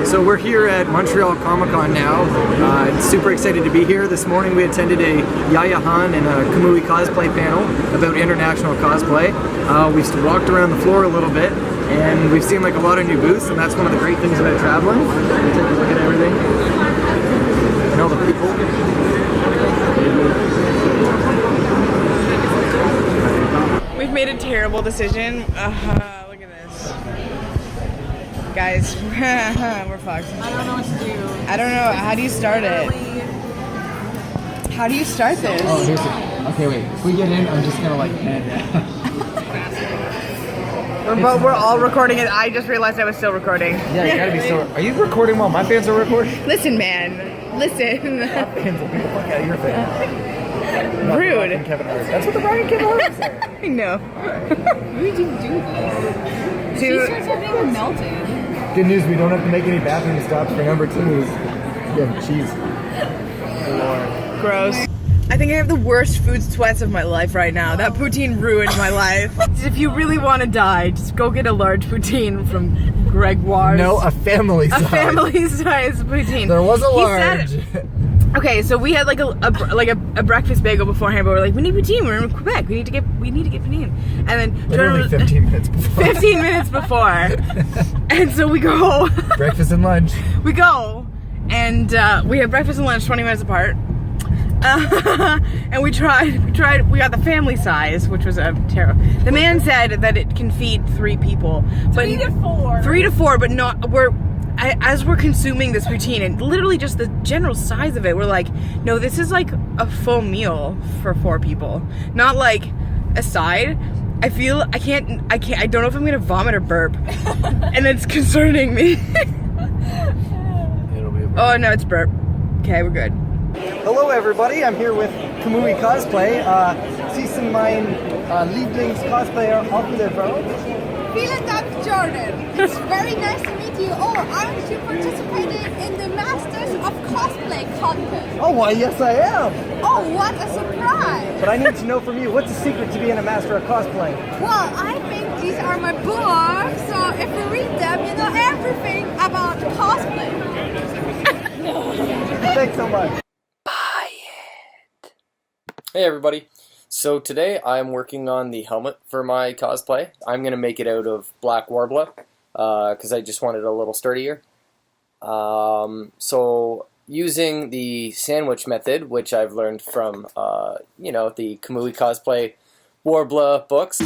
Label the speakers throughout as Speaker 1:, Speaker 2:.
Speaker 1: So we're here at Montreal Comic-Con now. Super excited to be here. This morning we attended a Yaya Han and a Kamui Cosplay panel about international cosplay. We've walked around the floor a little bit and we've seen like a lot of new booths, and that's one of the great things about traveling. Take a look at everything and all the people.
Speaker 2: We've made a terrible decision. Look at this. Guys, we're fucked.
Speaker 3: I don't know what to do.
Speaker 2: I don't know. How do you start it? How do you start this?
Speaker 1: Oh, here's it. Okay, wait. If we get in, I'm just gonna like pan down.
Speaker 2: We're all recording it. I just realized I was still recording.
Speaker 1: Yeah, you gotta be still. Are you recording while my fans are recording?
Speaker 2: Listen, man. Listen.
Speaker 1: My fans will beat the fuck out of your fans.
Speaker 2: Rude.
Speaker 1: Kevin Hart. That's what the Brian Kevin Hart said.
Speaker 2: I know.
Speaker 3: Why would you do this? She starts having melted.
Speaker 1: Good news, we don't have to make any bathroom stops for number 2. Yeah, cheese.
Speaker 2: Gross. I think I have the worst food sweats of my life right now. That poutine ruined my life. If you really want to die, just go get a large poutine from Gregoire's.
Speaker 1: No, a family size.
Speaker 2: A family size poutine.
Speaker 1: There was a large.
Speaker 2: Okay, so we had like a breakfast bagel beforehand, but we're like, we need poutine. We're in Quebec. We need to get poutine. And then
Speaker 1: literally 15 minutes before.
Speaker 2: 15 minutes before. And so we go.
Speaker 1: Breakfast and lunch.
Speaker 2: We go, and we have breakfast and lunch 20 minutes apart. And we got the family size, which was a terrible. The man said that it can feed 3 people, but
Speaker 3: 3 to 4.
Speaker 2: 3 to 4, but not as we're consuming this poutine and literally just the general size of it, we're like, no, this is like a full meal for 4 people, not like a side. I don't know if I'm gonna vomit or burp, and it's concerning me.
Speaker 1: It'll be a burp.
Speaker 2: Oh no, it's burp. Okay, we're good.
Speaker 1: Hello everybody, I'm here with Kamui Cosplay. Sie sind mein Lieblings-Cosplayer auf der Welt.
Speaker 4: Vielen Dank, Jordan. It's very nice to meet you. Oh, aren't you participating in the Masters of Cosplay contest?
Speaker 1: Oh, why yes I am!
Speaker 4: Oh, what a surprise!
Speaker 1: But I need to know from you, what's the secret to being a Master of Cosplay?
Speaker 4: Well, I think these are my books, so if you read them, you know everything about cosplay.
Speaker 1: Thanks so much. Hey everybody, so today I'm working on the helmet for my cosplay. I'm going to make it out of black Warbler because I just wanted a little sturdier. So using the sandwich method, which I've learned from you know, the Kamui Cosplay Warbler books.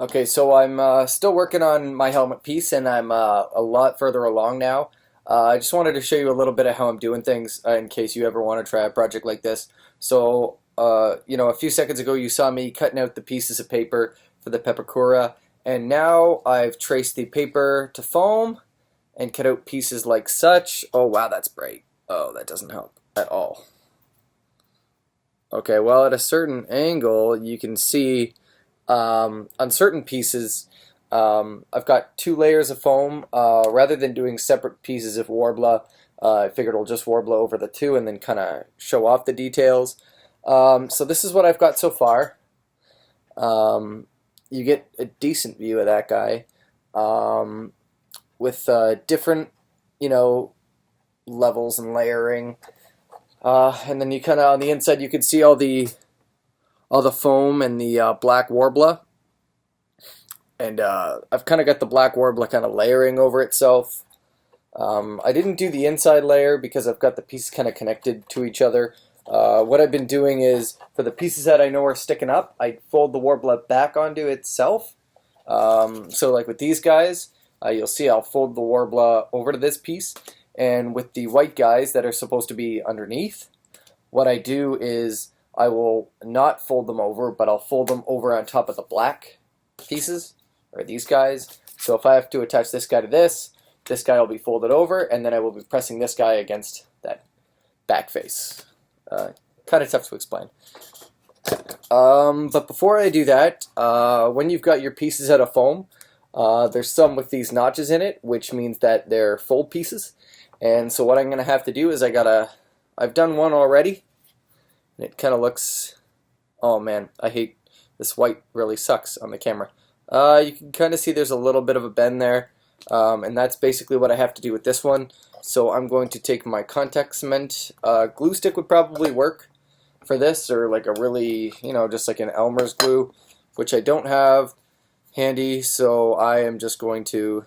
Speaker 1: Okay, so I'm still working on my helmet piece, and I'm a lot further along now. I just wanted to show you a little bit of how I'm doing things in case you ever want to try a project like this. So, you know, a few seconds ago you saw me cutting out the pieces of paper for the pepakura, and now I've traced the paper to foam and cut out pieces like such. Oh wow, that's bright. Oh, that doesn't help at all. Okay, well at a certain angle you can see on certain pieces, I've got 2 layers of foam. Rather than doing separate pieces of Warbler, I figured I'll just Warbler over the 2 and then kind of show off the details. So this is what I've got so far. You get a decent view of that guy with different, you know, levels and layering. And then you kind of on the inside you can see all the foam and the black Warbler, and I've kind of got the black Warbler kind of layering over itself. I didn't do the inside layer because I've got the pieces kind of connected to each other. What I've been doing is, for the pieces that I know are sticking up, I fold the Warbler back onto itself. So like with these guys, you'll see I'll fold the Warbler over to this piece, and with the white guys that are supposed to be underneath, what I do is I will not fold them over, but I'll fold them over on top of the black pieces, or these guys. So if I have to attach this guy to this guy will be folded over, and then I will be pressing this guy against that back face. Kind of tough to explain. But before I do that, when you've got your pieces out of foam, there's some with these notches in it, which means that they're fold pieces. And so what I'm going to have to do is I've done one already. It kind of looks Oh man, I hate this white, really sucks on the camera. You can kind of see there's a little bit of a bend there, and that's basically what I have to do with this one. So I'm going to take my contact cement. Glue stick would probably work for this, or like a really, you know, just like an Elmer's glue, which I don't have handy, so I am just going to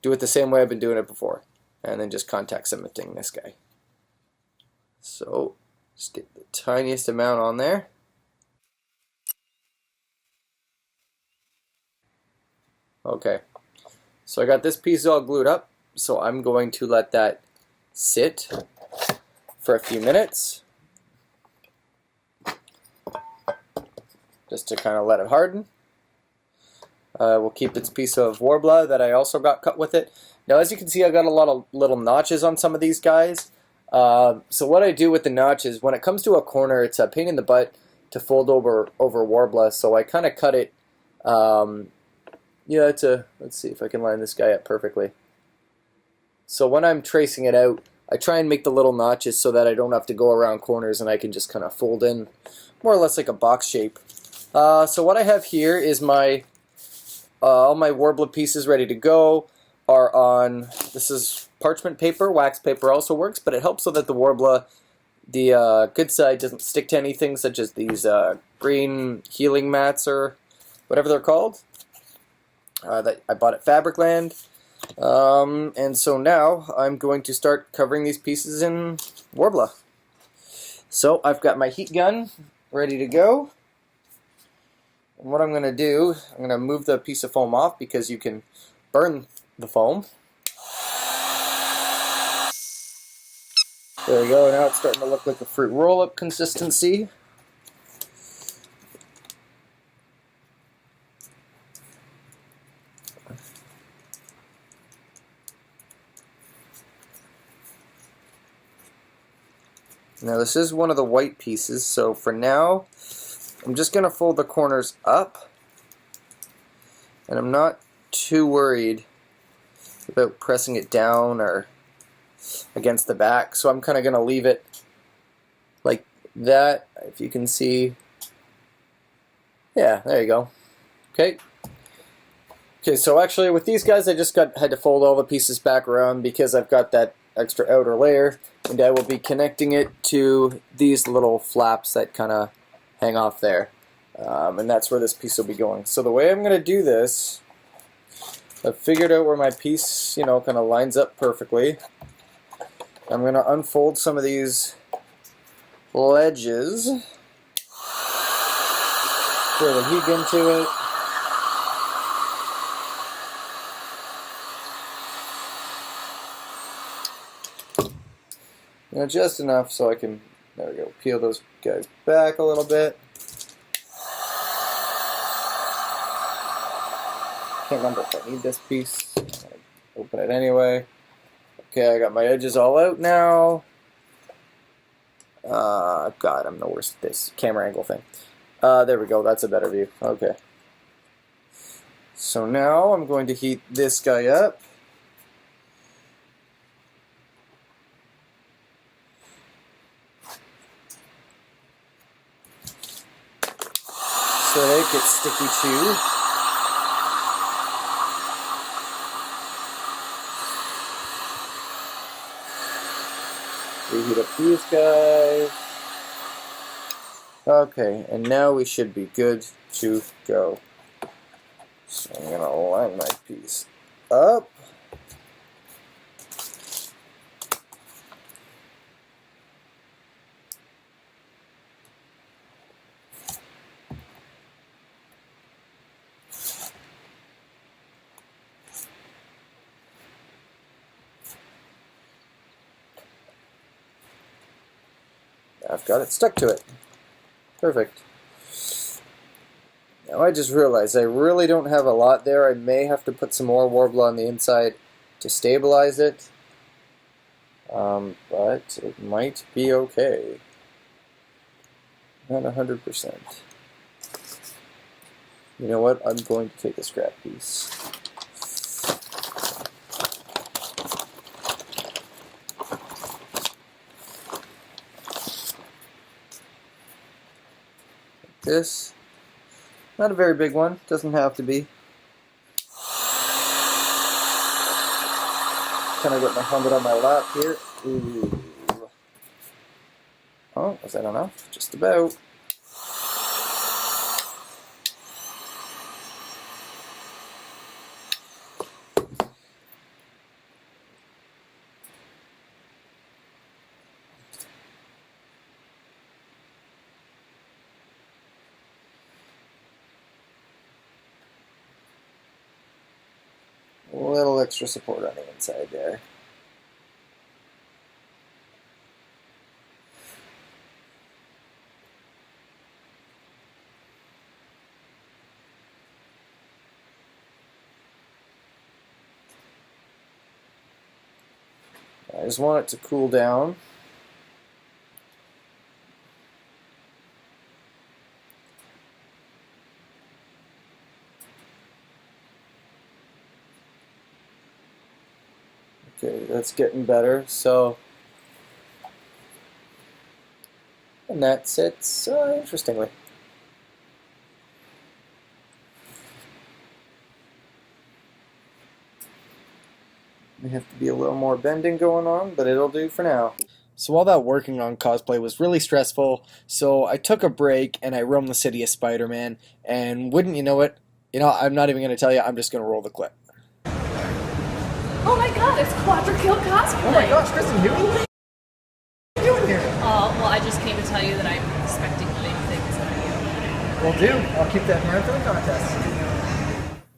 Speaker 1: do it the same way I've been doing it before, and then just contact cementing this guy. So just get the tiniest amount on there. Okay, so I got this piece all glued up, so I'm going to let that sit for a few minutes, just to kind of let it harden. We'll keep this piece of Warbler that I also got cut with it. Now, as you can see, I got a lot of little notches on some of these guys. So what I do with the notches, when it comes to a corner, it's a pain in the butt to fold over Warbler, so I kind of cut it. Yeah, let's see if I can line this guy up perfectly. So when I'm tracing it out, I try and make the little notches so that I don't have to go around corners and I can just kind of fold in more or less like a box shape. So what I have here is my all my Warbler pieces ready to go are on, this is parchment paper. Wax paper also works, but it helps so that the Warbler, the good side, doesn't stick to anything, such as these green healing mats or whatever they're called. That I bought at Fabricland. And so now I'm going to start covering these pieces in Warbler. So I've got my heat gun ready to go. And what I'm going to do, I'm going to move the piece of foam off because you can burn the foam. There we go, now it's starting to look like a fruit roll-up consistency. Now this is one of the white pieces, so for now I'm just going to fold the corners up, and I'm not too worried about pressing it down or against the back, so I'm kind of going to leave it like that, if you can see. Yeah, there you go. Okay, so actually with these guys I just had to fold all the pieces back around because I've got that extra outer layer, and I will be connecting it to these little flaps that kind of hang off there, and that's where this piece will be going. So the way I'm going to do this, I've figured out where my piece, you know, kind of lines up perfectly. I'm going to unfold some of these ledges, throw the heat into it. You know, just enough so I can, there we go, peel those guys back a little bit. Can't remember if I need this piece. I'll open it anyway. Okay, I got my edges all out now. God, I'm the worst at this camera angle thing. There we go, that's a better view. Okay. So now I'm going to heat this guy up. So that it gets sticky too. Reheat up these guys. Okay, and now we should be good to go. So I'm going to line my piece up. I've got it stuck to it. Perfect. Now I just realized I really don't have a lot there. I may have to put some more Warbler on the inside to stabilize it. But it might be okay. Not 100%. You know what? I'm going to take a scrap piece. this. Not a very big one, doesn't have to be. Kind of got my helmet on my lap here. Ooh. Oh, was that enough? Just about. A little extra support on the inside there. I just want it to cool down. Okay, that's getting better. So, and that sits interestingly. May have to be a little more bending going on, but it'll do for now. So all that working on cosplay was really stressful, so I took a break and I roamed the city as Spider-Man, and wouldn't you know it, I'm not even going to tell you, I'm just going to roll the clip.
Speaker 3: Oh my god, it's Pentakill Cosplay!
Speaker 5: Oh my gosh, Kristen, who are you doing here?
Speaker 3: Well, I just came to tell you that I'm expecting big things out of you.
Speaker 5: Will do. I'll keep that in mind for the contest.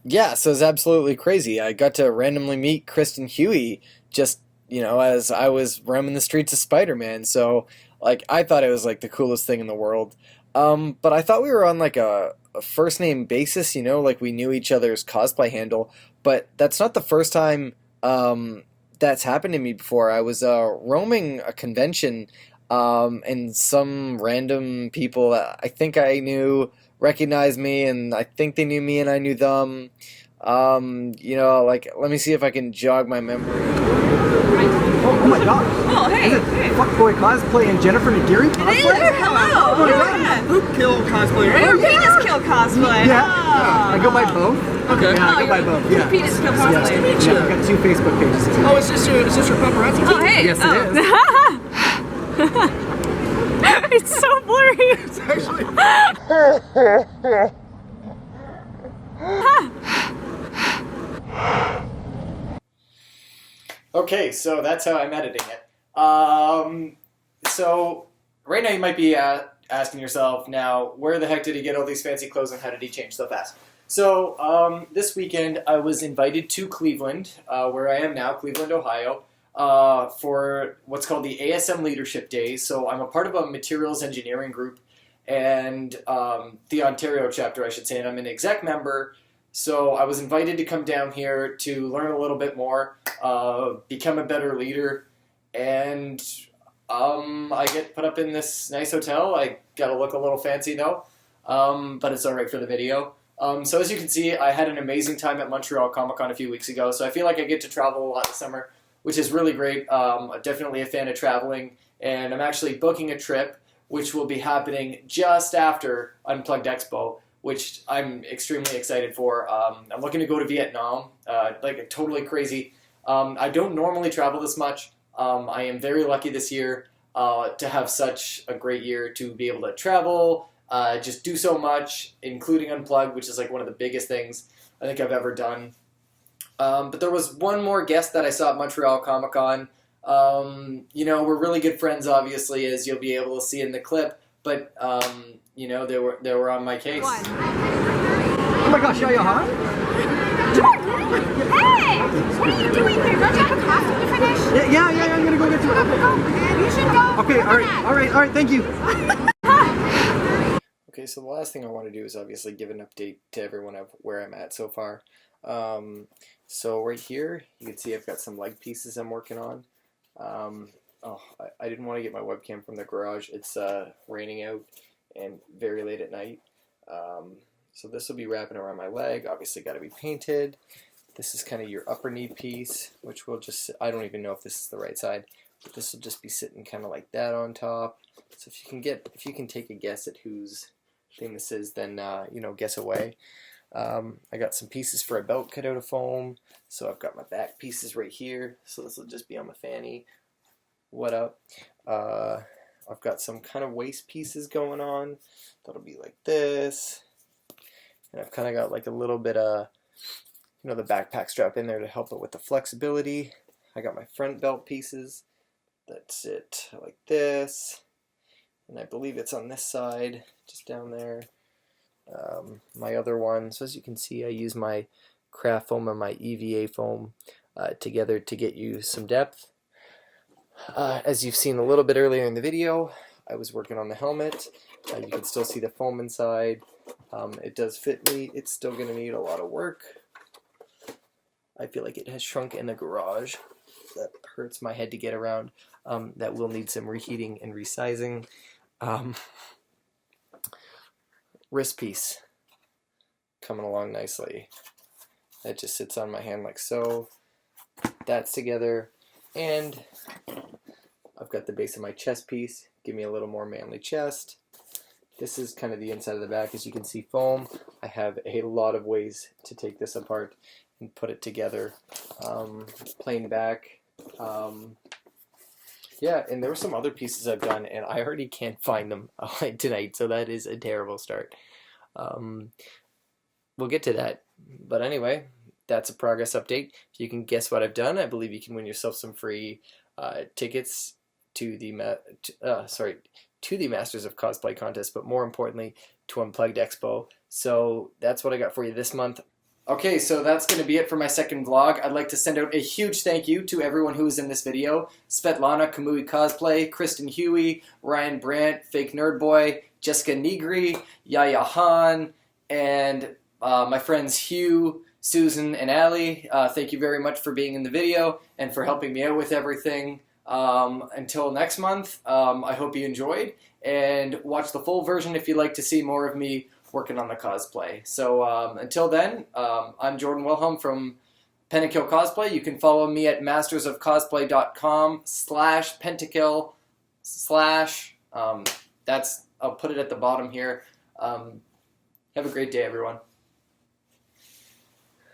Speaker 1: Yeah, so it's absolutely crazy. I got to randomly meet Kristen Huey just, as I was roaming the streets of Spider-Man, so, I thought it was, the coolest thing in the world. But I thought we were on, a first-name basis, we knew each other's cosplay handle, but that's not the first time that's happened to me before. I was roaming a convention, and some random people that I think I knew recognized me, and I think they knew me and I knew them. Let me see if I can jog my memory.
Speaker 5: Oh my gosh.
Speaker 3: Oh, hey!
Speaker 5: Is it Fuckboy Cosplay and Jennifer Nagiri Cosplay?
Speaker 3: Hey, hello!
Speaker 5: Oh my god. Pentakill Cosplay.
Speaker 3: Or Pentakill Cosplay!
Speaker 5: Yeah.
Speaker 3: Oh.
Speaker 5: I go by both. Okay. Yeah, I go by both. Yeah.
Speaker 3: Pentakill Cosplay.
Speaker 5: Nice to meet you. Yeah, I've got 2 Facebook pages.
Speaker 6: Oh, is this your paparazzi?
Speaker 3: Oh, hey!
Speaker 5: Yes, it is.
Speaker 3: It's so blurry!
Speaker 5: It's actually...
Speaker 1: Okay, so that's how I'm editing it. So right now you might be asking yourself, now, where the heck did he get all these fancy clothes and how did he change so fast? So this weekend I was invited to Cleveland, where I am now, Cleveland, Ohio, for what's called the ASM Leadership Days. So I'm a part of a materials engineering group and the Ontario chapter, I should say, and I'm an exec member. So I was invited to come down here to learn a little bit more, become a better leader, and I get put up in this nice hotel. I gotta look a little fancy though, but it's alright for the video. So as you can see, I had an amazing time at Montreal Comic-Con a few weeks ago, so I feel like I get to travel a lot this summer, which is really great. Definitely a fan of traveling, and I'm actually booking a trip which will be happening just after Unplugged Expo, which I'm extremely excited for. I'm looking to go to Vietnam, totally crazy. I don't normally travel this much. I am very lucky this year to have such a great year to be able to travel, just do so much, including Unplugged, which is one of the biggest things I think I've ever done. But there was one more guest that I saw at Montreal Comic-Con. We're really good friends, obviously, as you'll be able to see in the clip, but they were on my case.
Speaker 5: Oh my gosh, Yaya Han?
Speaker 4: Hey! What are you doing here? Don't you have a costume to finish?
Speaker 5: Yeah, I'm gonna go get to it.
Speaker 4: You should go.
Speaker 5: Okay, alright, thank you.
Speaker 1: Okay, so the last thing I want to do is obviously give an update to everyone of where I'm at so far. So right here, you can see I've got some leg pieces I'm working on. I didn't want to get my webcam from the garage. It's raining out and very late at night. So this will be wrapping around my leg. Obviously got to be painted. This is kind of your upper knee piece, which will just, I don't even know if this is the right side, but this will just be sitting kind of like that on top. So if you can take a guess at whose thing this is, then guess away. I got some pieces for a belt cut out of foam, so I've got my back pieces right here, so this will just be on my fanny. What up? I've got some kind of waist pieces going on that'll be like this, and I've kind of got like a little bit of the backpack strap in there to help it with the flexibility. I got my front belt pieces that sit like this, and I believe it's on this side, just down there. My other one, so as you can see, I use my craft foam and my EVA foam together to get you some depth. As you've seen a little bit earlier in the video, I was working on the helmet. You can still see the foam inside. It does fit me. It's still going to need a lot of work. I feel like it has shrunk in the garage. That hurts my head to get around. That will need some reheating and resizing. Wrist piece coming along nicely. That just sits on my hand like so. That's together, and I've got the base of my chest piece. Give me a little more manly chest. This is kind of the inside of the back. As you can see, foam. I have a lot of ways to take this apart and put it together. Plain back. Yeah, and there were some other pieces I've done, and I already can't find them tonight, so that is a terrible start. We'll get to that. But anyway, that's a progress update. If you can guess what I've done, I believe you can win yourself some free tickets to the Masters of Cosplay contest, but more importantly, to Unplugged Expo. So that's what I got for you this month. Okay, so that's going to be it for my second vlog. I'd like to send out a huge thank you to everyone who was in this video. Svetlana Kamui Cosplay, Kristen Huey, Ryan Brandt, Fake Nerd Boy, Jessica Negri, Yaya Han, and my friends Hugh, Susan, and Allie. Thank you very much for being in the video and for helping me out with everything. Until next month, I hope you enjoyed, and watch the full version if you'd like to see more of me working on the cosplay. So until then, I'm Jordan Wilhelm from Pentakill Cosplay. You can follow me at mastersofcosplay.com/Pentakill/ I'll put it at the bottom here. Have a great day, everyone.